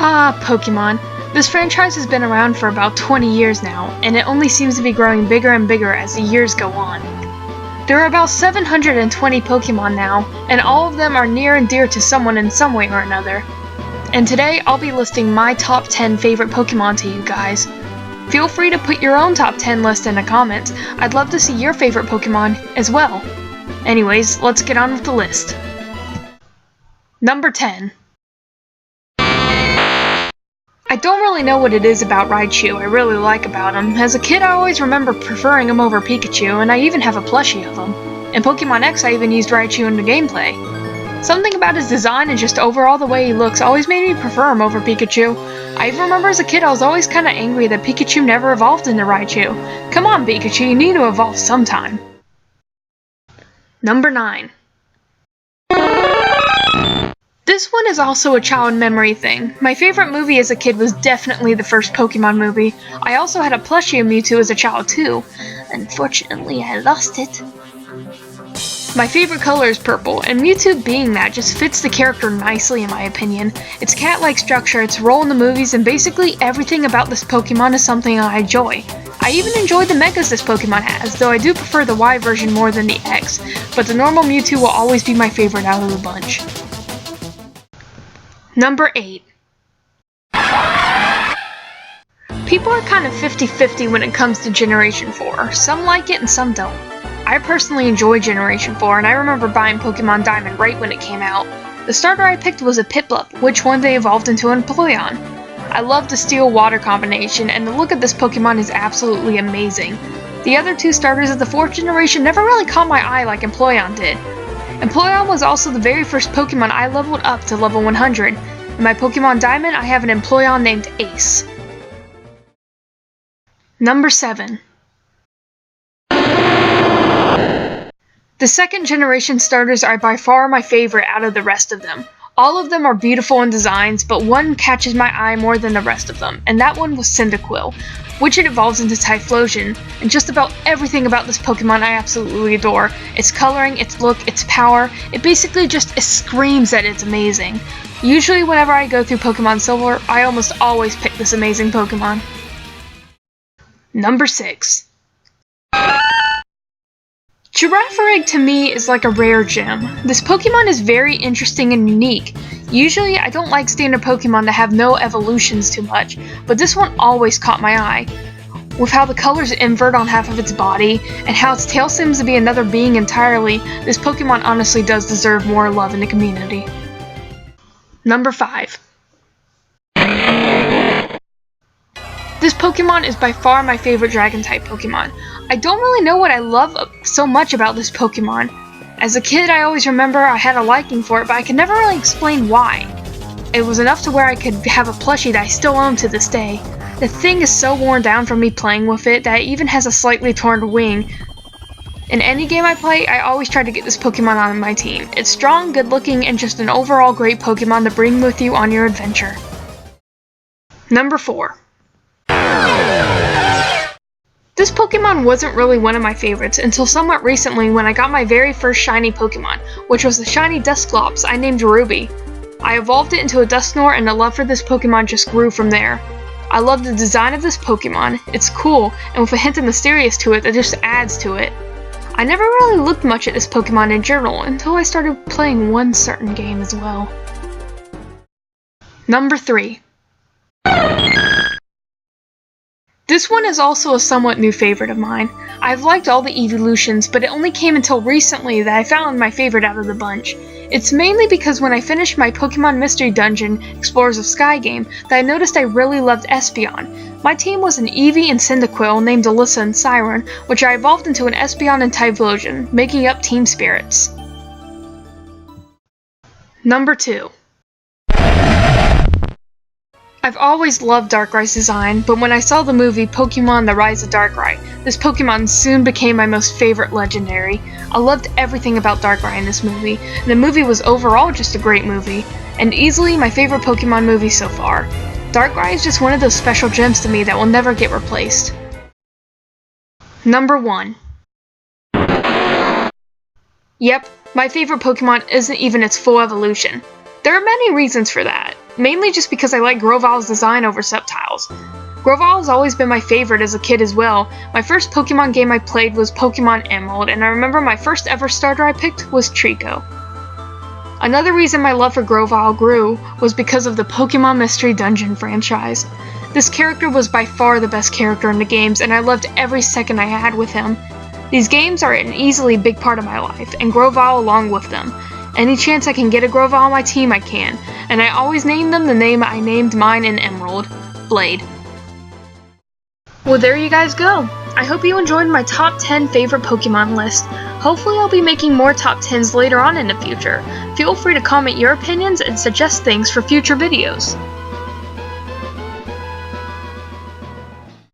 Ah, Pokemon. This franchise has been around for about 20 years now, and it only seems to be growing bigger and bigger as the years go on. There are about 720 Pokemon now, and all of them are near and dear to someone in some way or another. And today, I'll be listing my top 10 favorite Pokemon to you guys. Feel free to put your own top 10 list in the comments. I'd love to see your favorite Pokemon as well. Anyways, let's get on with the list. Number 10. I don't really know what it is about Raichu I really like about him. As a kid, I always remember preferring him over Pikachu, and I even have a plushie of him. In Pokemon X, I even used Raichu in the gameplay. Something about his design and just overall the way he looks always made me prefer him over Pikachu. I even remember as a kid I was always kinda angry that Pikachu never evolved into Raichu. Come on Pikachu, you need to evolve sometime. Number 9. This one is also a child memory thing. My favorite movie as a kid was definitely the first Pokemon movie. I also had a plushie of Mewtwo as a child too. Unfortunately, I lost it. My favorite color is purple, and Mewtwo being that just fits the character nicely in my opinion. Its cat-like structure, its role in the movies, and basically everything about this Pokemon is something I enjoy. I even enjoy the megas this Pokemon has, though I do prefer the Y version more than the X, but the normal Mewtwo will always be my favorite out of the bunch. Number 8. People are kind of 50-50 when it comes to Generation 4. Some like it and some don't. I personally enjoy Generation 4, and I remember buying Pokemon Diamond right when it came out. The starter I picked was a Piplup, which one day evolved into an Empoleon. I love the Steel-Water combination, and the look of this Pokemon is absolutely amazing. The other two starters of the 4th generation never really caught my eye like Empoleon did. Empoleon was also the very first Pokemon I leveled up to level 100. In my Pokemon Diamond, I have an Empoleon named Ace. Number 7. The 2nd generation starters are by far my favorite out of the rest of them. All of them are beautiful in designs, but one catches my eye more than the rest of them, and that one was Cyndaquil, which it evolves into Typhlosion, and just about everything about this Pokemon I absolutely adore. Its coloring, its look, its power, it basically just screams that it's amazing. Usually whenever I go through Pokemon Silver, I almost always pick this amazing Pokemon. Number 6. Girafarig to me is like a rare gem. This Pokemon is very interesting and unique. Usually I don't like standard Pokemon that have no evolutions too much, but this one always caught my eye. With how the colors invert on half of its body, and how its tail seems to be another being entirely, this Pokemon honestly does deserve more love in the community. Number 5. This Pokemon is by far my favorite Dragon-type Pokemon. I don't really know what I love so much about this Pokemon. As a kid, I always remember I had a liking for it, but I could never really explain why. It was enough to where I could have a plushie that I still own to this day. The thing is so worn down from me playing with it that it even has a slightly torn wing. In any game I play, I always try to get this Pokemon on my team. It's strong, good looking, and just an overall great Pokemon to bring with you on your adventure. Number 4. This Pokemon wasn't really one of my favorites until somewhat recently when I got my very first shiny Pokemon, which was the shiny Dusclops I named Ruby. I evolved it into a Dusknoir, and the love for this Pokemon just grew from there. I love the design of this Pokemon, it's cool, and with a hint of mysterious to it that just adds to it. I never really looked much at this Pokemon in general until I started playing one certain game as well. Number 3. This one is also a somewhat new favorite of mine. I've liked all the evolutions, but it only came until recently that I found my favorite out of the bunch. It's mainly because when I finished my Pokemon Mystery Dungeon Explorers of Sky game that I noticed I really loved Espeon. My team was an Eevee and Cyndaquil named Alyssa and Siren, which I evolved into an Espeon and Typhlosion, making up Team Spirits. Number 2. I've always loved Darkrai's design, but when I saw the movie Pokemon The Rise of Darkrai, this Pokemon soon became my most favorite legendary. I loved everything about Darkrai in this movie. The movie was overall just a great movie, and easily my favorite Pokemon movie so far. Darkrai is just one of those special gems to me that will never get replaced. Number 1. Yep, my favorite Pokemon isn't even its full evolution. There are many reasons for that. mainly just because I like Groval's design over Sceptile's. Grovyle has always been my favorite as a kid as well. My first Pokemon game I played was Pokemon Emerald, and I remember my first ever starter I picked was Trico. Another reason my love for Grovyle grew was because of the Pokemon Mystery Dungeon franchise. This character was by far the best character in the games, and I loved every second I had with him. These games are an easily big part of my life, and Grovyle along with them. Any chance I can get a Grovyle on my team, I can, and I always name them the name I named mine in Emerald, Blade. Well, there you guys go. I hope you enjoyed my top 10 favorite Pokemon list. Hopefully I'll be making more top 10s later on in the future. Feel free to comment your opinions and suggest things for future videos.